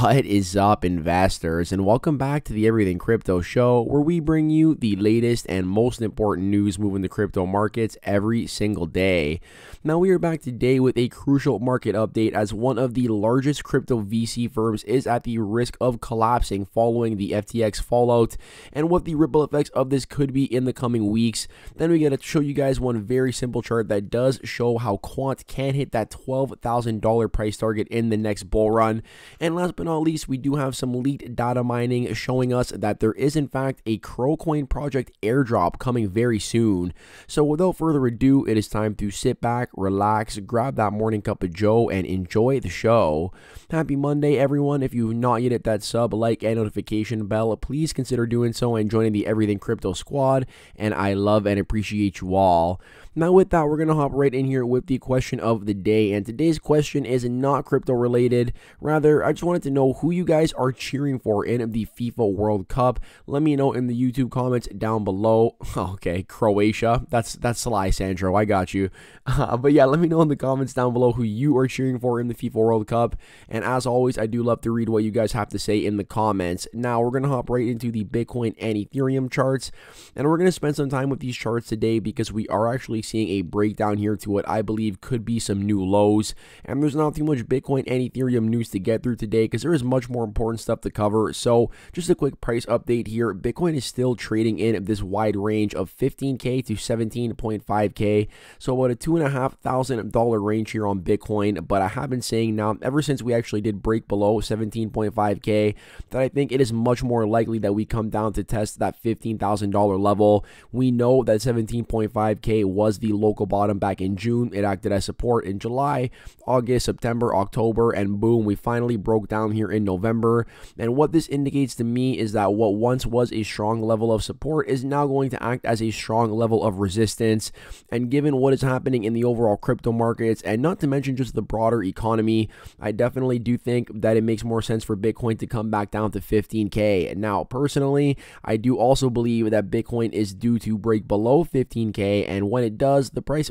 What is up, investors, and welcome back to the Everything Crypto Show, where we bring you the latest and most important news moving the crypto markets every single day. Now, we are back today with a crucial market update as one of the largest crypto VC firms is at the risk of collapsing following the FTX fallout and what the ripple effects of this could be in the coming weeks. Then we got to show you guys one very simple chart that does show how Quant can hit that $12,000 price target in the next bull run. And last but not least, we do have some leaked data mining showing us that there is in fact a CRO coin project airdrop coming very soon. So without further ado, it is time to sit back, relax, grab that morning cup of joe, and enjoy the show. Happy Monday, everyone. If you've not yet hit that sub, like, and notification bell, please consider doing so and joining the Everything Crypto squad, and I love and appreciate you all. Now with that, we're going to hop right in here with the question of the day, and today's question is not crypto related. Rather, I just wanted to know who you guys are cheering for in the FIFA World Cup. Let me know in the YouTube comments down below. Okay, Croatia. That's Sly Sandro. I got you. But yeah, let me know in the comments down below who you are cheering for in the FIFA World Cup. And as always, I do love to read what you guys have to say in the comments. Now, we're going to hop right into the Bitcoin and Ethereum charts. And we're going to spend some time with these charts today because we are actually seeing a breakdown here to what I believe could be some new lows. And there's not too much Bitcoin and Ethereum news to get through today because there is much more important stuff to cover. So just a quick price update here. Bitcoin is still trading in this wide range of 15K to 17.5K. So about a $2,500 range here on Bitcoin. But I have been saying now, ever since we actually did break below 17.5K, that I think it is much more likely that we come down to test that $15,000 level. We know that 17.5K was the local bottom back in June. It acted as support in July, August, September, October, and boom, we finally broke down here in November. And what this indicates to me is that what once was a strong level of support is now going to act as a strong level of resistance. And given what is happening in the overall crypto markets, and not to mention just the broader economy, I definitely do think that it makes more sense for Bitcoin to come back down to 15K. Now, personally, I do also believe that Bitcoin is due to break below 15K, and when it does, the price,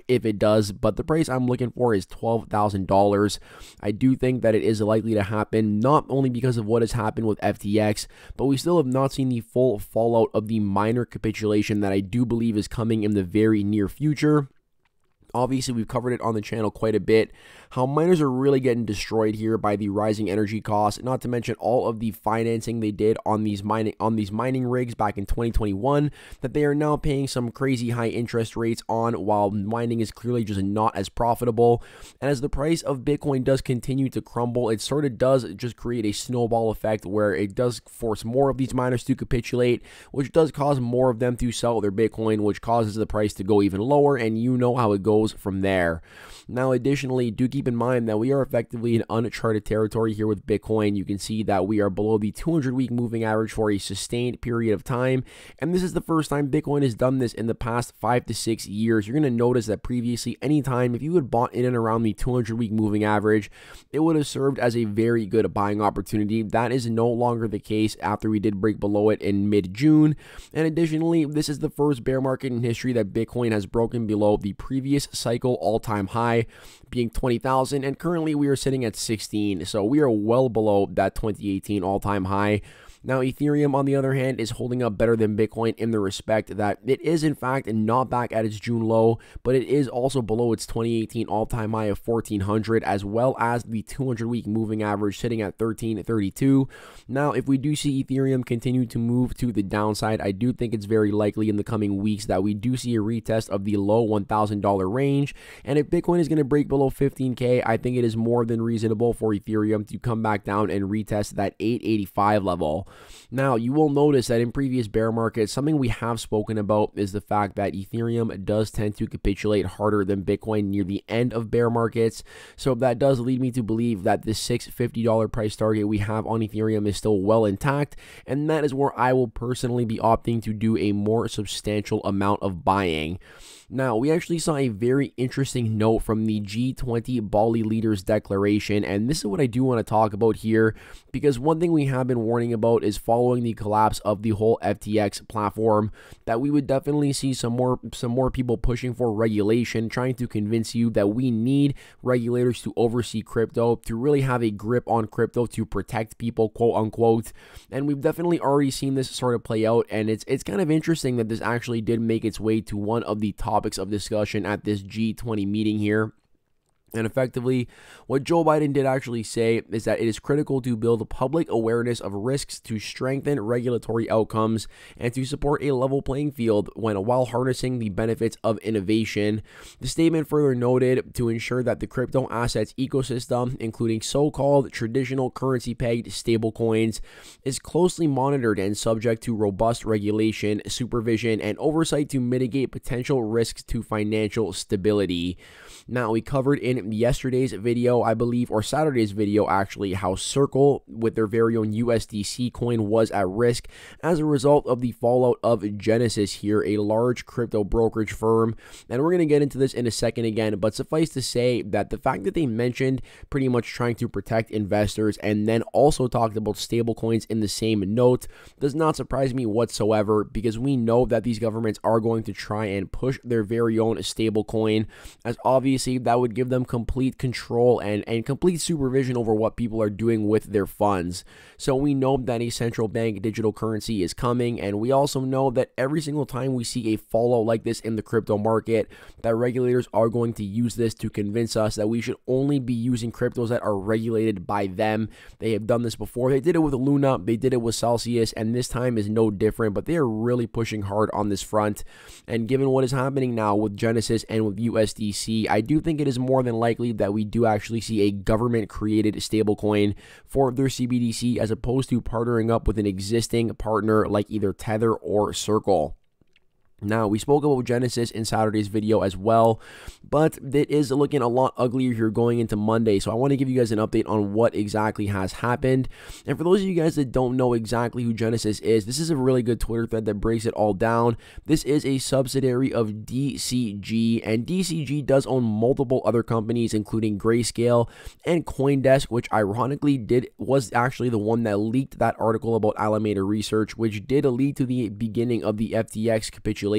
if it does, but the price I'm looking for is $12,000. I do think that it is likely to happen, not only because of what has happened with FTX, but we still have not seen the full fallout of the minor capitulation that I do believe is coming in the very near future. Obviously, we've covered it on the channel quite a bit, how miners are really getting destroyed here by the rising energy costs, not to mention all of the financing they did on these mining rigs back in 2021 that they are now paying some crazy high interest rates on, while mining is clearly just not as profitable. And as the price of Bitcoin does continue to crumble, it sort of does just create a snowball effect where it does force more of these miners to capitulate, which does cause more of them to sell their Bitcoin, which causes the price to go even lower, and you know how it goes from there. Now, additionally, do keep in mind that we are effectively in uncharted territory here with Bitcoin. You can see that we are below the 200-week moving average for a sustained period of time, and this is the first time Bitcoin has done this in the past 5 to 6 years. You're going to notice that previously, anytime if you had bought in and around the 200-week moving average, it would have served as a very good buying opportunity. That is no longer the case after we did break below it in mid-June. And additionally, this is the first bear market in history that Bitcoin has broken below the previous cycle all-time high, being 20,000, and currently we are sitting at 16, so we are well below that 2018 all-time high. Now, Ethereum, on the other hand, is holding up better than Bitcoin in the respect that it is, in fact, not back at its June low, but it is also below its 2018 all-time high of 1,400, as well as the 200-week moving average sitting at 1,332. Now, if we do see Ethereum continue to move to the downside, I do think it's very likely in the coming weeks that we do see a retest of the low $1,000 range. And if Bitcoin is going to break below 15K, I think it is more than reasonable for Ethereum to come back down and retest that 885 level. Now, you will notice that in previous bear markets, something we have spoken about is the fact that Ethereum does tend to capitulate harder than Bitcoin near the end of bear markets. So that does lead me to believe that the $650 price target we have on Ethereum is still well intact, and that is where I will personally be opting to do a more substantial amount of buying. Now, we actually saw a very interesting note from the G20 Bali Leaders Declaration, and this is what I do want to talk about here, because one thing we have been warning about is following the collapse of the whole FTX platform, that we would definitely see some more people pushing for regulation, trying to convince you that we need regulators to oversee crypto, to really have a grip on crypto, to protect people, quote unquote. And we've definitely already seen this sort of play out, and it's kind of interesting that this actually did make its way to one of the topics of discussion at this G20 meeting here. And effectively, what Joe Biden did actually say is that it is critical to build public awareness of risks, to strengthen regulatory outcomes, and to support a level playing field while harnessing the benefits of innovation. The statement further noted to ensure that the crypto assets ecosystem, including so-called traditional currency-pegged stablecoins, is closely monitored and subject to robust regulation, supervision, and oversight to mitigate potential risks to financial stability. Now, we covered in yesterday's video, I believe, or Saturday's video actually, how Circle with their very own USDC coin was at risk as a result of the fallout of Genesis here, a large crypto brokerage firm. And we're going to get into this in a second again, but suffice to say that the fact that they mentioned pretty much trying to protect investors and then also talked about stablecoins in the same note does not surprise me whatsoever, because we know that these governments are going to try and push their very own stablecoin, as obviously that would give them complete control and complete supervision over what people are doing with their funds. So we know that a central bank digital currency is coming, and we also know that every single time we see a fallout like this in the crypto market, that regulators are going to use this to convince us that we should only be using cryptos that are regulated by them. They have done this before. They did it with Luna, they did it with Celsius, and this time is no different, but they are really pushing hard on this front. And given what is happening now with Genesis and with USDC, I do think it is more than likely that we do actually see a government-created stablecoin for their CBDC, as opposed to partnering up with an existing partner like either Tether or Circle. Now, we spoke about Genesis in Saturday's video as well, but it is looking a lot uglier here going into Monday, so I want to give you guys an update on what exactly has happened. And for those of you guys that don't know exactly who Genesis is, this is a really good Twitter thread that breaks it all down. This is a subsidiary of DCG, and DCG does own multiple other companies, including Grayscale and CoinDesk, which ironically was actually the one that leaked that article about Alameda Research, which did lead to the beginning of the FTX capitulation.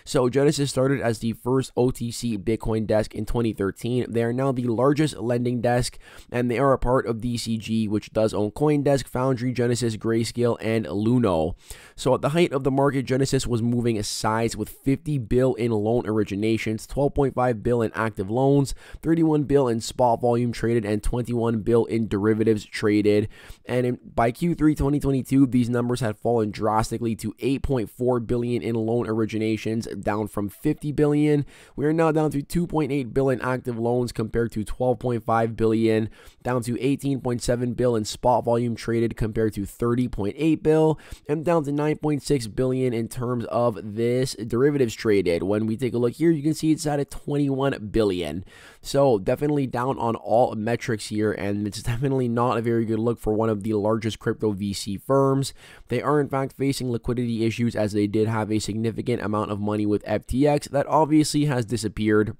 So Genesis started as the first OTC Bitcoin desk in 2013. They are now the largest lending desk, and they are a part of DCG, which does own CoinDesk, Foundry, Genesis, Grayscale, and Luno. So at the height of the market, Genesis was moving sides with 50 bill in loan originations, 12.5 bill in active loans, 31 bill in spot volume traded, and 21 bill in derivatives traded. And by Q3 2022, these numbers had fallen drastically to 8.4 billion in loan originations, down from 50 billion. We are now down to 2.8 billion active loans compared to 12.5 billion, down to 18.7 billion in spot volume traded compared to 30.8 billion, and down to 9.6 billion in terms of this derivatives traded. When we take a look here, you can see it's at 21 billion. So definitely down on all metrics here, and it's definitely not a very good look for one of the largest crypto VC firms. They are in fact facing liquidity issues, as they did have a significant amount of money with FTX that obviously has disappeared.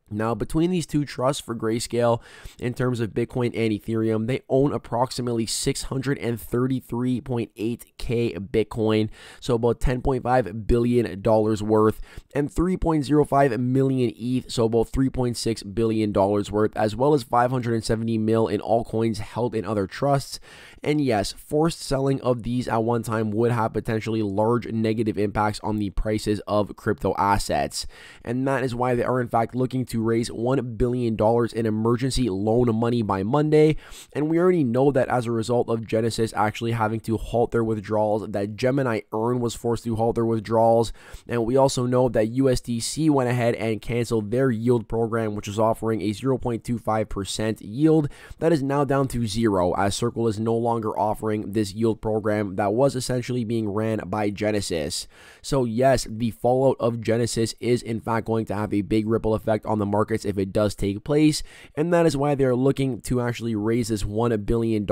Now, between these two trusts for Grayscale, in terms of Bitcoin and Ethereum, they own approximately 633.8k Bitcoin, so about $10.5 billion worth, and 3.05 million ETH, so about $3.6 billion worth, as well as 570 mil in altcoins held in other trusts. And yes, forced selling of these at one time would have potentially large negative impacts on the prices of crypto assets. And that is why they are in fact looking to raise $1 billion in emergency loan money by Monday. And we already know that as a result of Genesis actually having to halt their withdrawals, that Gemini Earn was forced to halt their withdrawals. And we also know that USDC went ahead and canceled their yield program, which was offering a 0.25% yield. That is now down to zero, as Circle is no longer offering this yield program that was essentially being ran by Genesis. So yes, the fallout of Genesis is in fact going to have a big ripple effect on the markets if it does take place, and that is why they're looking to actually raise this $1 billion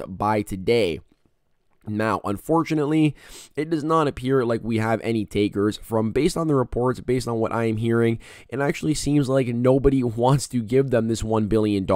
by today. Now, unfortunately, it does not appear like we have any takers. Based on the reports, based on what I am hearing, it actually seems like nobody wants to give them this $1 billion.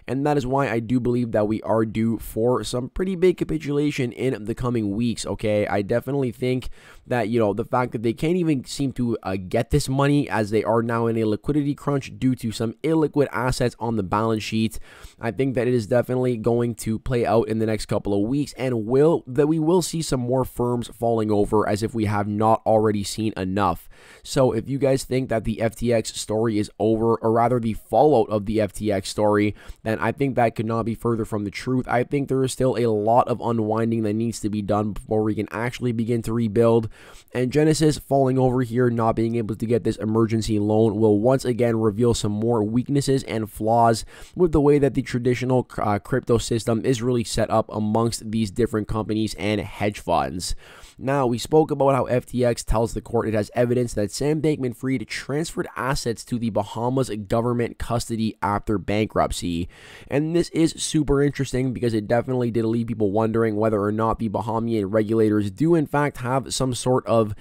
And that is why I do believe that we are due for some pretty big capitulation in the coming weeks, okay? I definitely think that, the fact that they can't even seem to get this money, as they are now in a liquidity crunch due to some illiquid assets on the balance sheet, I think that it is definitely going to play out in the next couple of weeks, and we will see some more firms falling over, as if we have not already seen enough. So if you guys think that the FTX story is over, or rather the fallout of the FTX story, then I think that could not be further from the truth. I think there is still a lot of unwinding that needs to be done before we can actually begin to rebuild. And Genesis falling over here, not being able to get this emergency loan, will once again reveal some more weaknesses and flaws with the way that the traditional crypto system is really set up amongst these different companies and hedge funds. Now, we spoke about how FTX tells the court it has evidence that Sam Bankman-Fried transferred assets to the Bahamas government custody after bankruptcy. And this is super interesting because it definitely did leave people wondering whether or not the Bahamian regulators do in fact have some sort of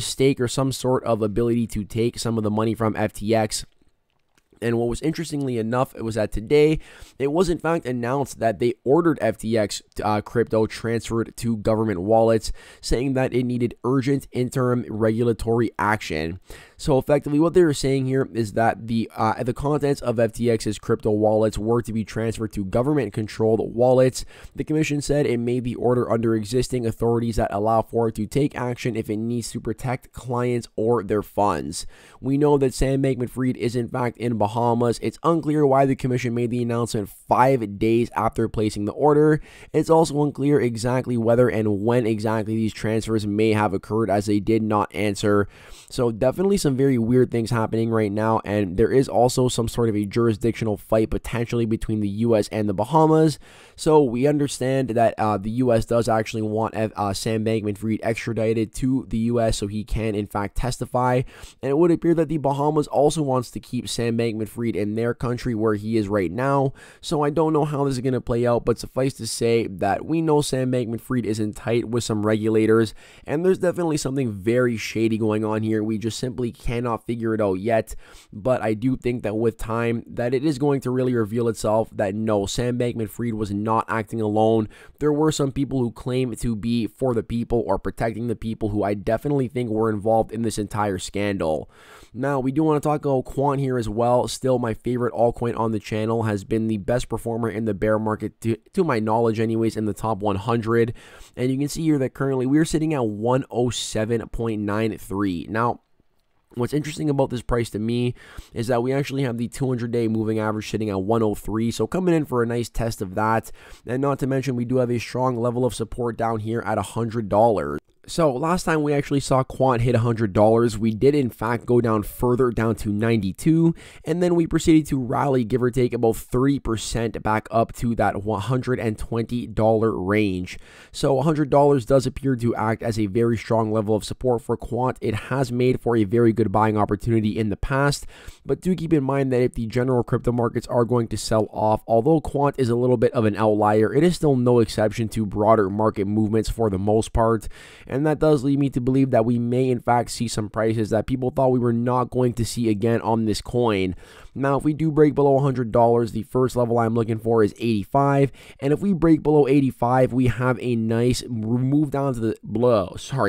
stake or some sort of ability to take some of the money from FTX. And what was interestingly enough, it was that today, it was in fact announced that they ordered FTX crypto transferred to government wallets, saying that it needed urgent interim regulatory action. So effectively, what they were saying here is that the contents of FTX's crypto wallets were to be transferred to government-controlled wallets. The commission said it made the order under existing authorities that allow for it to take action if it needs to protect clients or their funds. We know that Sam Bankman-Fried is in fact in Bahamas. It's unclear why the commission made the announcement 5 days after placing the order. It's also unclear exactly whether and when exactly these transfers may have occurred, as they did not answer. So definitely some very weird things happening right now, and there is also some sort of a jurisdictional fight potentially between the US and the Bahamas. So we understand that the US does actually want Sam Bankman-Fried extradited to the US so he can in fact testify, and it would appear that the Bahamas also wants to keep Sam Bankman-Fried in their country where he is right now. So I don't know how this is going to play out, but suffice to say that we know Sam Bankman-Fried is in tight with some regulators, and there's definitely something very shady going on here. We just simply cannot figure it out yet, but I do think that with time that it is going to really reveal itself that no, Sam Bankman-Fried was not acting alone. There were some people who claim to be for the people or protecting the people who I definitely think were involved in this entire scandal. Now, we do want to talk about Quant here as well. Still my favorite altcoin on the channel, has been the best performer in the bear market to my knowledge anyways, in the top 100. And you can see here that currently we're sitting at 107.93. Now, what's interesting about this price to me is that we actually have the 200-day moving average sitting at 103, so coming in for a nice test of that. And not to mention, we do have a strong level of support down here at $100. So last time we actually saw Quant hit $100, we did in fact go down further, down to 92, and then we proceeded to rally, give or take about 30% back up to that $120 range. So $100 does appear to act as a very strong level of support for Quant. It has made for a very good buying opportunity in the past, but do keep in mind that if the general crypto markets are going to sell off, although Quant is a little bit of an outlier, it is still no exception to broader market movements for the most part. And that does lead me to believe that we may in fact see some prices that people thought we were not going to see again on this coin. Now, if we do break below $100, the first level I'm looking for is 85, and if we break below 85, we have a nice move down to the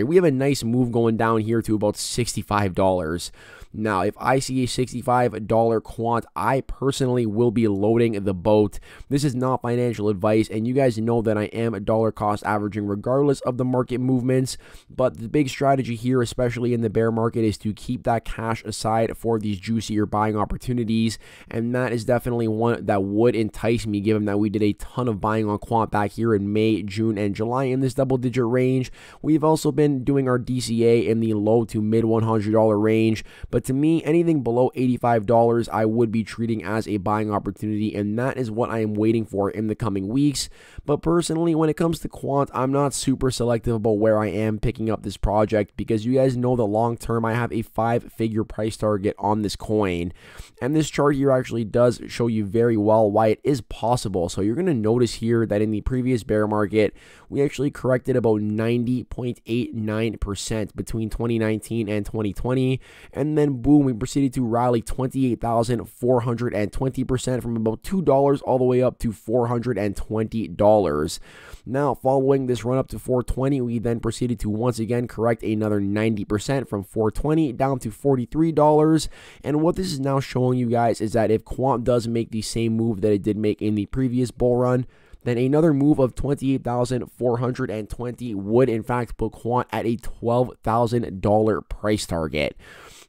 we have a nice move going down here to about $65. Now, if I see a $65 Quant, I personally will be loading the boat. This is not financial advice, and you guys know that I am a dollar cost averaging regardless of the market movements, but the big strategy here, especially in the bear market, is to keep that cash aside for these juicier buying opportunities, and that is definitely one that would entice me, given that we did a ton of buying on Quant back here in May, June, and July in this double-digit range. We've also been doing our DCA in the low to mid $100 range, but to me, anything below $85 I would be treating as a buying opportunity, and that is what I am waiting for in the coming weeks. But personally, when it comes to Quant, I'm not super selective about where I am picking up this project, because you guys know that long term I have a 5-figure price target on this coin, and this chart here actually does show you very well why it is possible. So you're going to notice here that in the previous bear market, we actually corrected about 90.89% between 2019 and 2020. And then boom, we proceeded to rally 28,420% from about $2 all the way up to $420. Now, following this run up to 420, we then proceeded to once again correct another 90% from 420 down to $43. And what this is now showing you guys is that if Quant does make the same move that it did make in the previous bull run, then another move of 28,420 would in fact put Quant at a $12,000 price target.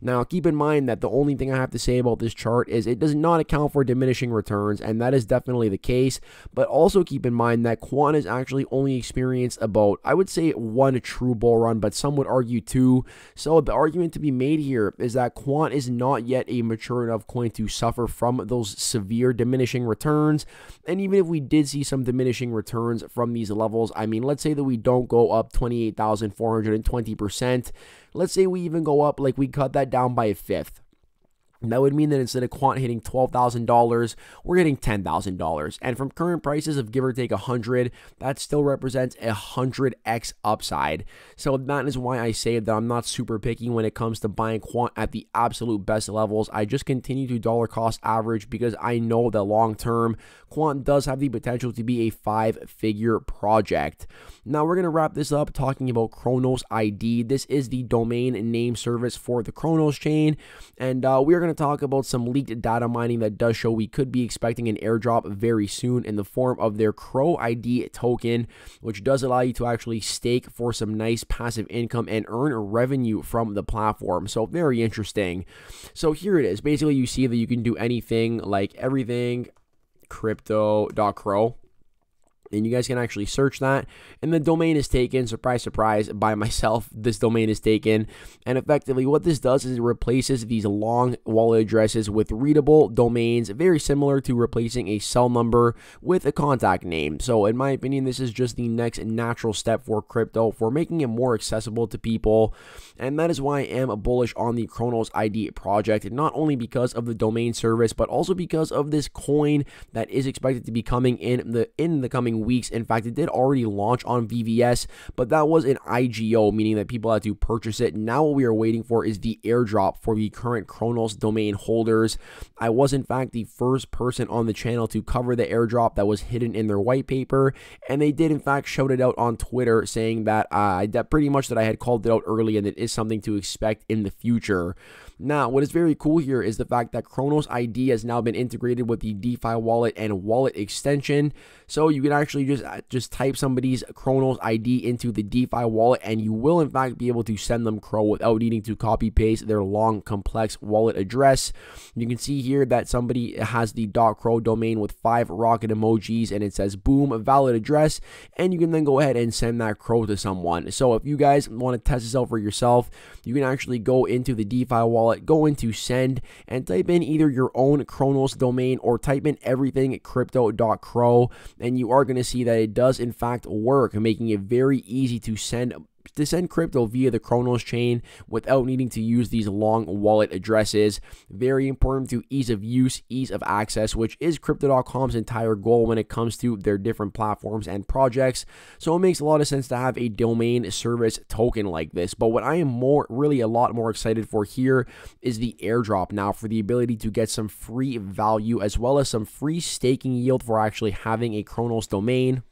Now, keep in mind that the only thing I have to say about this chart is it does not account for diminishing returns, and that is definitely the case. But also keep in mind that Quant has actually only experienced about, I would say, one true bull run, but some would argue two. So the argument to be made here is that Quant is not yet a mature enough coin to suffer from those severe diminishing returns. And even if we did see some diminishing returns from these levels, I mean, let's say that we don't go up 28,420%. Let's say we even go up, like we cut that down by a fifth. That would mean that instead of Quant hitting $12,000, we're hitting $10,000. And from current prices of give or take 100, that still represents a 100x upside. So that is why I say that I'm not super picky when it comes to buying Quant at the absolute best levels. I just continue to dollar cost average because I know that long term, Quant does have the potential to be a 5-figure project. Now we're going to wrap this up talking about Cronos ID. This is the domain name service for the Cronos chain. And we are going to talk about some leaked data mining that does show we could be expecting an airdrop very soon in the form of their CRO ID token, which does allow you to actually stake for some nice passive income and earn revenue from the platform. So very interesting. So here it is. Basically, you see that you can do anything like everything crypto.cro. And you guys can actually search that, and the domain is taken, surprise, surprise, by myself. This domain is taken, and effectively what this does is it replaces these long wallet addresses with readable domains, very similar to replacing a cell number with a contact name. So in my opinion, this is just the next natural step for crypto, for making it more accessible to people, and that is why I am bullish on the Cronos ID project, not only because of the domain service, but also because of this coin that is expected to be coming in the coming weeks. In fact, it did already launch on VVS, but that was an IGO, meaning that people had to purchase it. Now what we are waiting for is the airdrop for the current Cronos domain holders. I was in fact the first person on the channel to cover the airdrop that was hidden in their white paper, and they did in fact shout it out on Twitter, saying that pretty much that I had called it out early and it is something to expect in the future. Now, what is very cool here is the fact that Cronos ID has now been integrated with the DeFi wallet and wallet extension. So you can actually just type somebody's Cronos ID into the DeFi wallet, and you will in fact be able to send them CRO without needing to copy paste their long complex wallet address. You can see here that somebody has the .cro domain with 5 rocket emojis, and it says boom, valid address, and you can then go ahead and send that CRO to someone. So if you guys want to test this out for yourself, you can actually go into the DeFi wallet, go into send, and type in either your own Cronos domain or type in everything crypto.cro, and you are going to see that it does in fact work, making it very easy to send crypto via the Cronos chain without needing to use these long wallet addresses. Very important to ease of use, ease of access, which is Crypto.com's entire goal when it comes to their different platforms and projects. So it makes a lot of sense to have a domain service token like this. But what I am really a lot more excited for here is the airdrop now, for the ability to get some free value as well as some free staking yield for actually having a Cronos domain.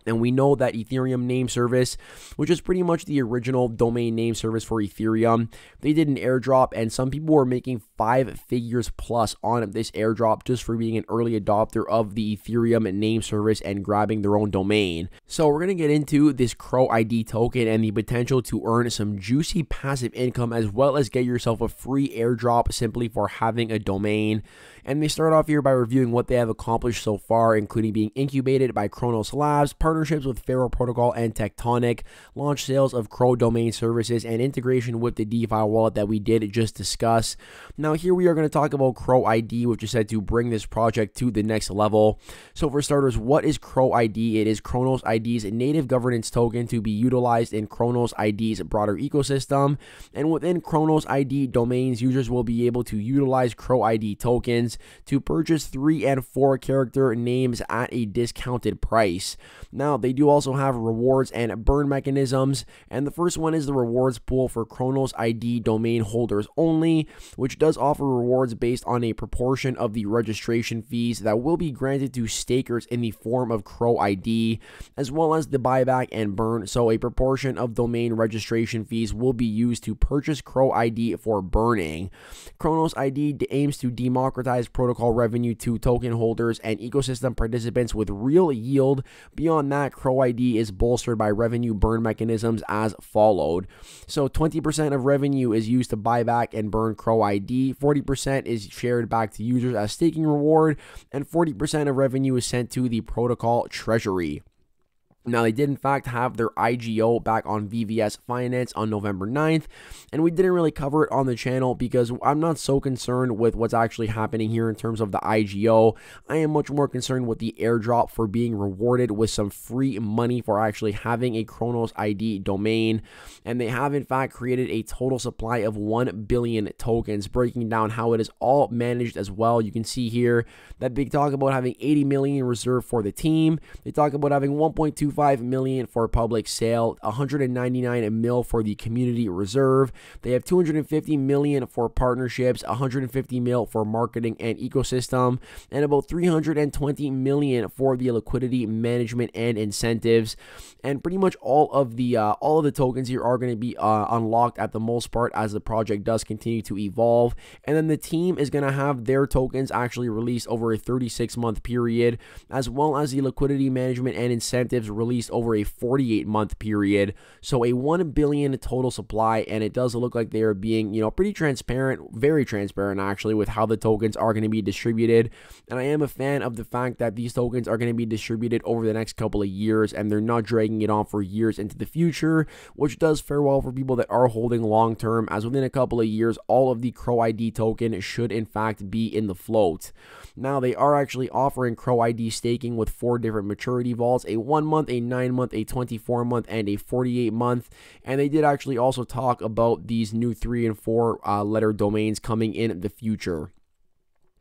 And we know that Ethereum name service, which is pretty much the original domain name service for Ethereum, they did an airdrop, and some people were making 5 figures plus on this airdrop just for being an early adopter of the Ethereum name service and grabbing their own domain. So we're going to get into this CRO ID token and the potential to earn some juicy passive income, as well as get yourself a free airdrop simply for having a domain. And they start off here by reviewing what they have accomplished so far, including being incubated by Cronos Labs, partnerships with Referral Protocol and Tectonic, launch sales of CRO domain services, and integration with the DeFi wallet that we did just discuss. Now here we are going to talk about CRO ID, which is said to bring this project to the next level. So for starters, what is CRO ID? It is Cronos ID's native governance token to be utilized in Cronos ID's broader ecosystem. And within Cronos ID domains, users will be able to utilize CRO ID tokens to purchase 3 and 4 character names at a discounted price. Now, they do also have rewards and burn mechanisms, and the first one is the rewards pool for Cronos ID domain holders only, which does offer rewards based on a proportion of the registration fees that will be granted to stakers in the form of CRO ID, as well as the buyback and burn. So a proportion of domain registration fees will be used to purchase CRO ID for burning. Cronos ID aims to democratize protocol revenue to token holders and ecosystem participants with real yield. Beyond that, CRO ID is bolstered by revenue burn mechanisms as followed. So 20% of revenue is used to buy back and burn CRO ID, 40% is shared back to users as staking reward, and 40% of revenue is sent to the protocol treasury. Now, they did in fact have their IGO back on VVS Finance on November 9th, and we didn't really cover it on the channel because I'm not so concerned with what's actually happening here in terms of the IGO. I am much more concerned with the airdrop for being rewarded with some free money for actually having a Cronos ID domain, and they have in fact created a total supply of 1 billion tokens, breaking down how it is all managed as well. You can see here that they talk about having 80 million reserved for the team. They talk about having 1.25 million for public sale, 199 mil for the community reserve. They have 250 million for partnerships, 150 mil for marketing and ecosystem, and about 320 million for the liquidity management and incentives. And pretty much all of the tokens here are going to be unlocked at the most part as the project does continue to evolve. And then the team is going to have their tokens actually released over a 36-month period, as well as the liquidity management and incentives released over a 48-month period. So a 1 billion total supply, and it does look like they are being, pretty transparent, very transparent actually, with how the tokens are going to be distributed. And I am a fan of the fact that these tokens are going to be distributed over the next couple of years, and they're not dragging it on for years into the future, which does fare well for people that are holding long term, as within a couple of years all of the CRO ID token should in fact be in the float. Now, they are actually offering CRO ID staking with 4 different maturity vaults: a 1 month, a 9 month, a 24 month, and a 48 month. And they did actually also talk about these new 3 and 4 letter domains coming in the future.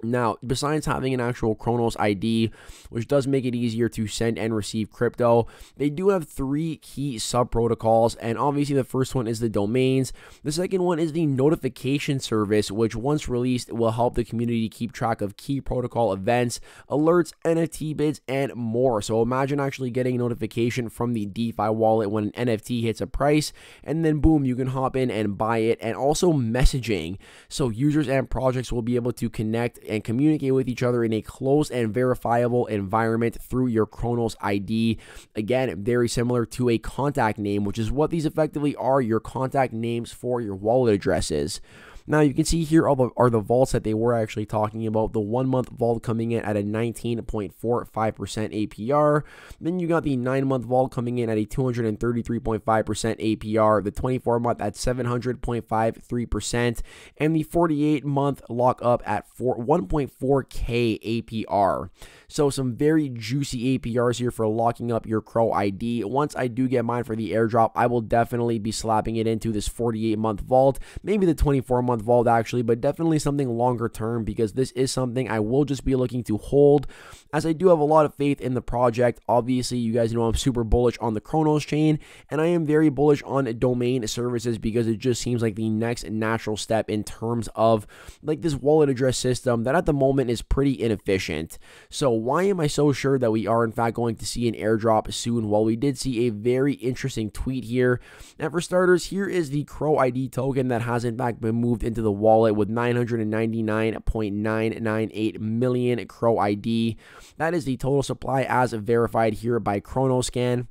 Now, besides having an actual Cronos ID, which does make it easier to send and receive crypto, they do have 3 key sub-protocols, and obviously the first one is the domains. The second one is the notification service, which once released will help the community keep track of key protocol events, alerts, NFT bids, and more. So imagine actually getting a notification from the DeFi wallet when an NFT hits a price, and then boom, you can hop in and buy it. And also messaging, so users and projects will be able to connect and communicate with each other in a closed and verifiable environment through your Cronos ID. Again, very similar to a contact name, which is what these effectively are, your contact names for your wallet addresses. Now, you can see here are the vaults that they were actually talking about. The 1 month vault coming in at a 19.45% APR. Then you got the 9 month vault coming in at a 233.5% APR. The 24 month at 700.53%. And the 48 month lockup at 1.4K APR. So some very juicy APRs here for locking up your CRO ID. Once I do get mine for the airdrop, I will definitely be slapping it into this 48 month vault. Maybe the 24 month vault actually, but definitely something longer term, because this is something I will just be looking to hold, as I do have a lot of faith in the project. Obviously, you guys know I'm super bullish on the Cronos chain, and I am very bullish on domain services because it just seems like the next natural step in terms of like this wallet address system that at the moment is pretty inefficient. So why am I so sure that we are in fact going to see an airdrop soon? Well, we did see a very interesting tweet here. And for starters, here is the CRO ID token that has in fact been moved into the wallet with 999.998 million CRO ID. That is the total supply as verified here by Chronoscan.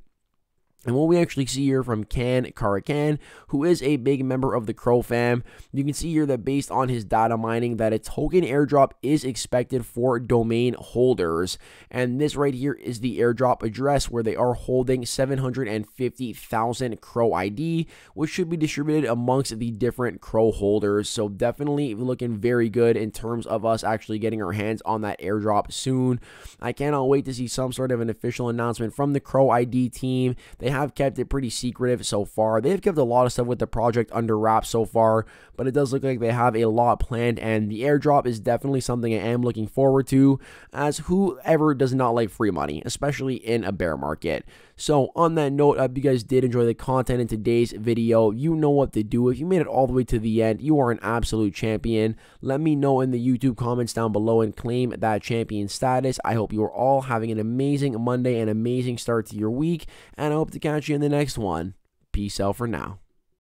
And what we actually see here from Karakan, who is a big member of the CRO fam, you can see here that based on his data mining that a token airdrop is expected for domain holders. And this right here is the airdrop address where they are holding 750,000 CRO ID, which should be distributed amongst the different CRO holders. So definitely looking very good in terms of us actually getting our hands on that airdrop soon. I cannot wait to see some sort of an official announcement from the CRO ID team. They have kept it pretty secretive so far. They've kept a lot of stuff with the project under wraps so far, but it does look like they have a lot planned, and the airdrop is definitely something I am looking forward to, as whoever does not like free money, especially in a bear market. So on that note, I hope you guys did enjoy the content in today's video. You know what to do. If you made it all the way to the end, you are an absolute champion. Let me know in the YouTube comments down below and claim that champion status. I hope you are all having an amazing Monday and amazing start to your week, and I hope to catch you in the next one. Peace out for now.